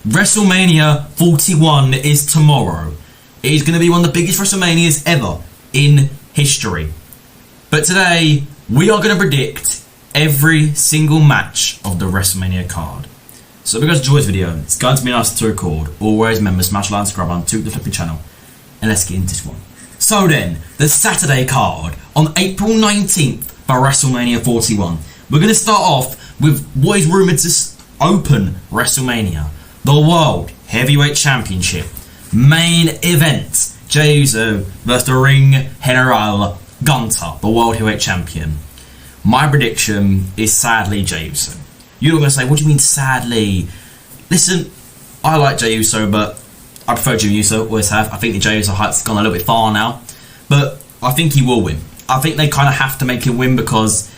WrestleMania 41 is tomorrow. It is going to be one of the biggest WrestleManias ever in history. But today, we are going to predict every single match of the WrestleMania card. So if you guys enjoy this video, it's going to be nice to record. Always remember, smash like and subscribe on to the flipping channel. And let's get into this one. So then, the Saturday card on April 19th for WrestleMania 41. We're going to start off with what is rumoured to open WrestleMania. The World Heavyweight Championship. Main event. Jey Uso versus the Ring General Gunther, the World Heavyweight Champion. My prediction is sadly Jey Uso. You're going to say, what do you mean sadly? Listen, I like Jey Uso, but I prefer Jey Uso, always have. I think the Jey Uso hype's gone a little bit far now. But I think he will win. I think they kind of have to make him win because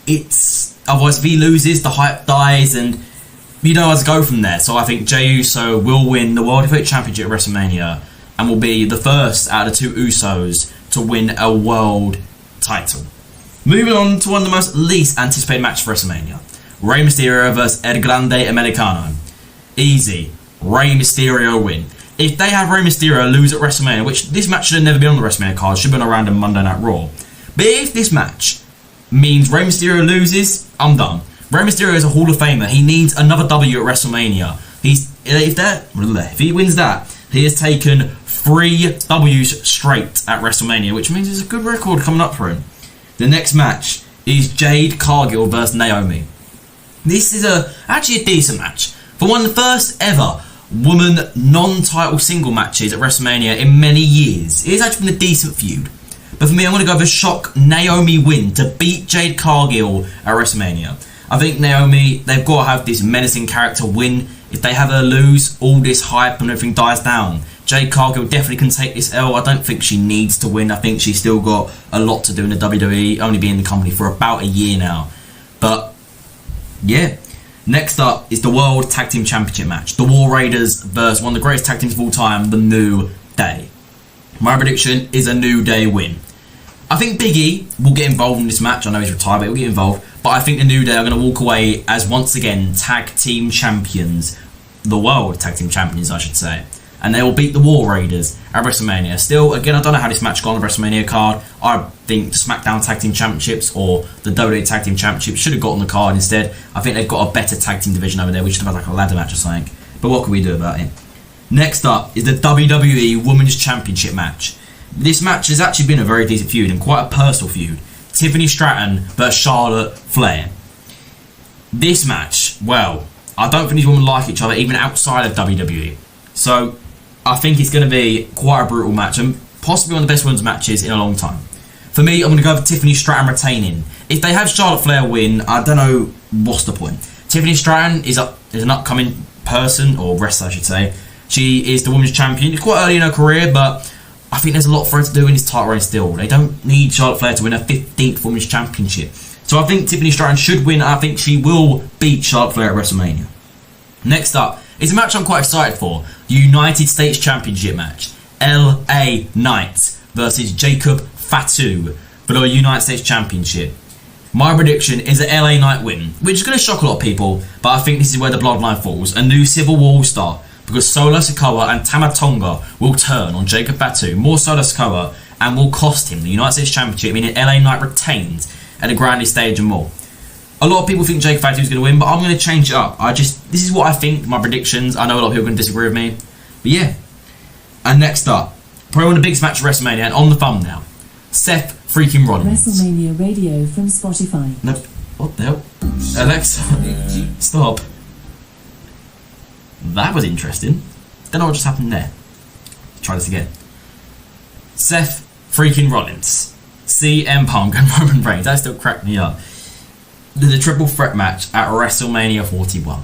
it's... Otherwise, if he loses, the hype dies and you know how to go from there. So I think Jey Uso will win the World Heavyweight Championship at WrestleMania and will be the first out of the two Usos to win a world title. Moving on to one of the most least anticipated matches for WrestleMania. Rey Mysterio versus El Grande Americano. Easy. Rey Mysterio win. If they have Rey Mysterio lose at WrestleMania, which this match should have never been on the WrestleMania card, should have been a random Monday Night Raw. But if this match means Rey Mysterio loses, I'm done. Rey Mysterio is a Hall of Famer. He needs another W at WrestleMania. If he wins that, he has taken 3 W's straight at WrestleMania, which means it's a good record coming up for him. The next match is Jade Cargill versus Naomi. This is actually a decent match. For one of the first ever woman non-title single matches at WrestleMania in many years. It has actually been a decent feud. But for me, I'm going to go for a shock Naomi win to beat Jade Cargill at WrestleMania. I think Naomi, they've got to have this menacing character win. If they have her lose, all this hype and everything dies down. Jade Cargill definitely can take this L. I don't think she needs to win. I think she's still got a lot to do in the WWE, only been in the company for about a year now. But, yeah. Next up is the World Tag Team Championship match. The War Raiders versus one of the greatest tag teams of all time, the New Day. My prediction is a New Day win. I think Big E will get involved in this match. I know he's retired, but he'll get involved. But I think the New Day are going to walk away as, once again, tag team champions. The World Tag Team Champions, I should say. And they will beat the War Raiders at WrestleMania. Still, again, I don't know how this match got on the WrestleMania card. I think the SmackDown Tag Team Championships or the WWE Tag Team Championships should have got on the card instead. I think they've got a better tag team division over there. We should have had like a ladder match or something. But what can we do about it? Next up is the WWE Women's Championship match. This match has actually been a very decent feud and quite a personal feud. Tiffany Stratton versus Charlotte Flair. This match, well, I don't think these women like each other even outside of WWE. So I think it's going to be quite a brutal match and possibly one of the best women's matches in a long time. For me, I'm going to go for Tiffany Stratton retaining. If they have Charlotte Flair win, I don't know what's the point. Tiffany Stratton is an upcoming person, or wrestler I should say. She is the women's champion. It's quite early in her career, but I think there's a lot for her to do in this title reign still. They don't need Charlotte Flair to win her 15th women's championship. So I think Tiffany Stratton should win. I think she will beat Charlotte Flair at WrestleMania. Next up is a match I'm quite excited for. The United States Championship match. LA Knight versus Jacob Fatu for the United States Championship. My prediction is an LA Knight win, which is going to shock a lot of people, but I think this is where the bloodline falls. A new civil war will start because Solo Sikoa and Tama Tonga will turn on Jacob Fatu, more Solo Sikoa, and will cost him the United States Championship, meaning LA Knight retains at the grandest stage and more. A lot of people think Jacob Fatu is going to win, but I'm going to change it up. This is what I think, my predictions. I know a lot of people are going to disagree with me, but yeah. And next up, probably one of the biggest matches of WrestleMania, and on the thumbnail, Seth freaking Rollins. WrestleMania Radio from Spotify. Nope. What the hell? Alexa, stop. That was interesting. Don't know what just happened there. Try this again. Seth freaking Rollins, CM Punk and Roman Reigns. That still cracked me up. The triple threat match at WrestleMania 41.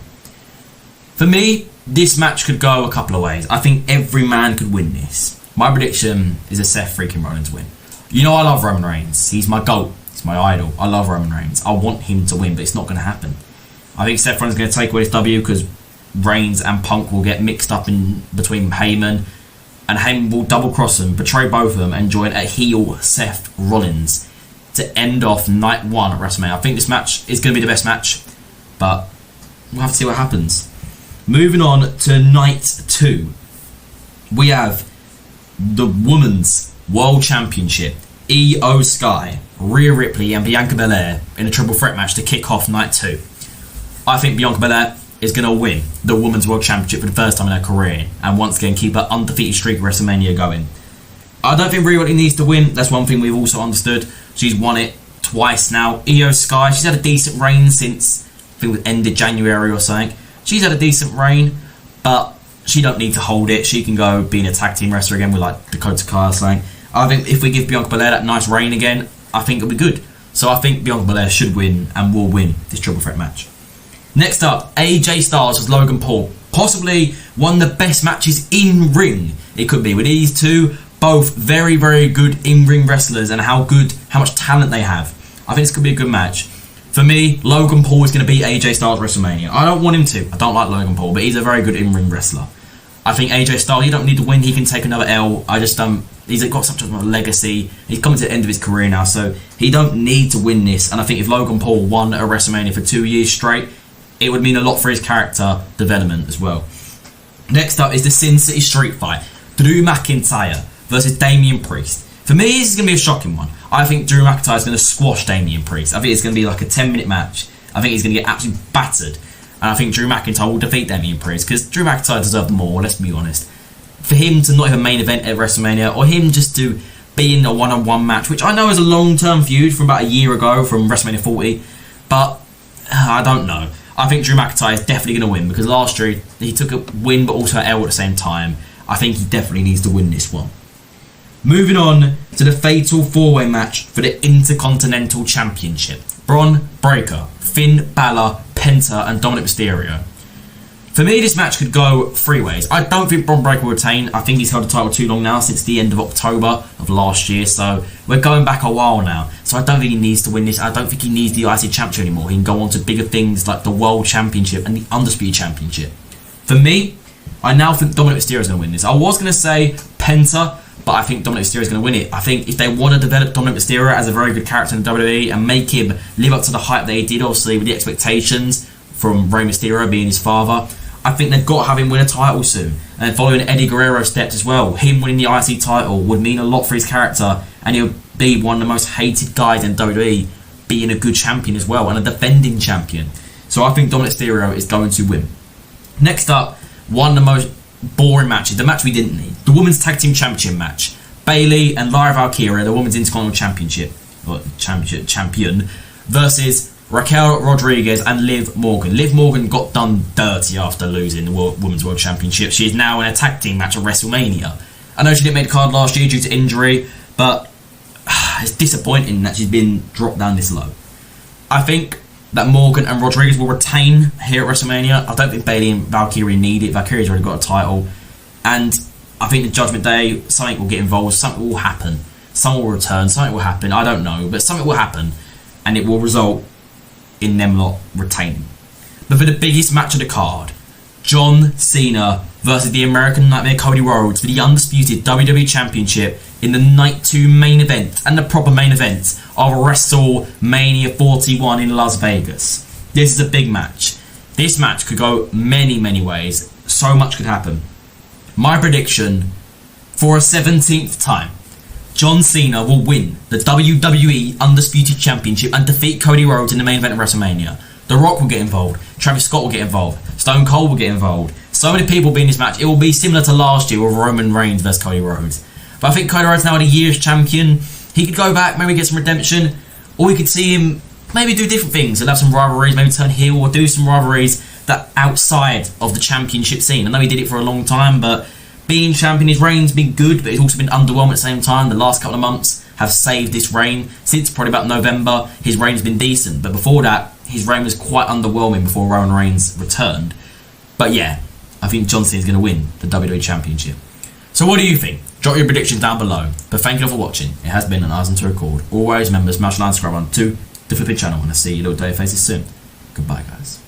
For me, this match could go a couple of ways. I think every man could win this. My prediction is a Seth freaking Rollins win. You know I love Roman Reigns. He's my GOAT. He's my idol. I love Roman Reigns. I want him to win, but it's not going to happen. I think Seth Rollins is going to take away his W because Reigns and Punk will get mixed up in between Heyman, and Heyman will double cross them, betray both of them, and join a heel Seth Rollins to end off night 1 at WrestleMania. I think this match is going to be the best match, but we'll have to see what happens. Moving on to night 2, we have the Women's World Championship. Io Sky, Rhea Ripley and Bianca Belair in a triple threat match to kick off night 2. I think Bianca Belair is going to win the Women's World Championship for the first time in her career and once again keep her undefeated streak of WrestleMania going. I don't think Rhea Ripley needs to win. That's one thing we've also understood. She's won it twice now. Io Sky, she's had a decent reign since, I think it ended January or something. She's had a decent reign, but she don't need to hold it. She can go being a tag team wrestler again with like Dakota Kai or something. I think if we give Bianca Belair that nice reign again, I think it'll be good. So I think Bianca Belair should win and will win this triple threat match. Next up, AJ Styles vs Logan Paul. Possibly one of the best matches in ring it could be with these two, both very, very good in-ring wrestlers and how much talent they have. I think this could be a good match. For me, Logan Paul is going to beat AJ Styles at WrestleMania. I don't want him to. I don't like Logan Paul, but he's a very good in-ring wrestler. I think AJ Styles, he don't need to win. He can take another L. I just don't. He's got such a legacy. He's coming to the end of his career now, so he don't need to win this. And I think if Logan Paul won at WrestleMania for 2 years straight, it would mean a lot for his character development as well. Next up is the Sin City Street Fight. Drew McIntyre versus Damian Priest. For me, this is going to be a shocking one. I think Drew McIntyre is going to squash Damian Priest. I think it's going to be like a 10-minute match. I think he's going to get absolutely battered. And I think Drew McIntyre will defeat Damian Priest because Drew McIntyre deserved more, let's be honest. For him to not have a main event at WrestleMania, or him just to be in a one-on-one match, which I know is a long-term feud from about a year ago from WrestleMania 40, but I don't know. I think Drew McIntyre is definitely going to win because last year he took a win but also an L at the same time. I think he definitely needs to win this one. Moving on to the fatal 4-way match for the Intercontinental Championship. Braun Breaker, Finn Balor, Penta and Dominic Mysterio. For me, this match could go 3 ways. I don't think Braun Breaker will retain. I think he's held the title too long now, since the end of October of last year. So we're going back a while now. So I don't think he needs to win this. I don't think he needs the IC Championship anymore. He can go on to bigger things like the World Championship and the Undisputed Championship. For me, I now think Dominic Mysterio is going to win this. I was going to say Penta, but I think Dominic Mysterio is going to win it. I think if they want to develop Dominic Mysterio as a very good character in WWE and make him live up to the hype that he did, obviously with the expectations from Rey Mysterio being his father, I think they've got to have him win a title soon. And following Eddie Guerrero's steps as well, him winning the IC title would mean a lot for his character, and he'll be one of the most hated guys in WWE, being a good champion as well, and a defending champion. So I think Dominic Mysterio is going to win. Next up, one of the most boring matches, the match we didn't need, the Women's Tag Team Championship match. Bayley and Lyra Valkyria, the Women's Intercontinental Champion, versus Raquel Rodriguez and Liv Morgan. Liv Morgan got done dirty after losing the Women's World Championship. She is now in a tag team match at WrestleMania. I know she didn't make the card last year due to injury, but it's disappointing that she's been dropped down this low. I think that Morgan and Rodriguez will retain here at WrestleMania. I don't think Bayley and Valkyria need it. Valkyria's already got a title. And I think the Judgment Day, something will get involved, something will happen. Someone will return, something will happen, I don't know, but something will happen. And it will result in them lot retaining. But for the biggest match of the card, John Cena versus the American Nightmare Cody Rhodes for the undisputed WWE Championship in the Night 2 main event and the proper main event of WrestleMania 41 in Las Vegas. This is a big match. This match could go many, many ways. So much could happen. My prediction, for a 17th time, John Cena will win the WWE Undisputed Championship and defeat Cody Rhodes in the main event of WrestleMania. The Rock will get involved, Travis Scott will get involved, Stone Cold will get involved. So many people will be in this match. It will be similar to last year with Roman Reigns versus Cody Rhodes. But I think Cody Rhodes now had a year's champion. He could go back, maybe get some redemption, or we could see him maybe do different things. He'll have some rivalries, maybe turn heel or do some rivalries that outside of the championship scene. I know he did it for a long time, but being champion, his reign's been good, but he's also been underwhelming at the same time. The last couple of months have saved this reign. Since probably about November, his reign's been decent. But before that, his reign was quite underwhelming before Roman Reigns returned. But yeah, I think John Cena's going to win the WWE Championship. So what do you think? Drop your predictions down below. But thank you all for watching. It has been an awesome to record. Always remember, smash the like, subscribe on to the flipping channel, and I'll see you little day faces soon. Goodbye, guys.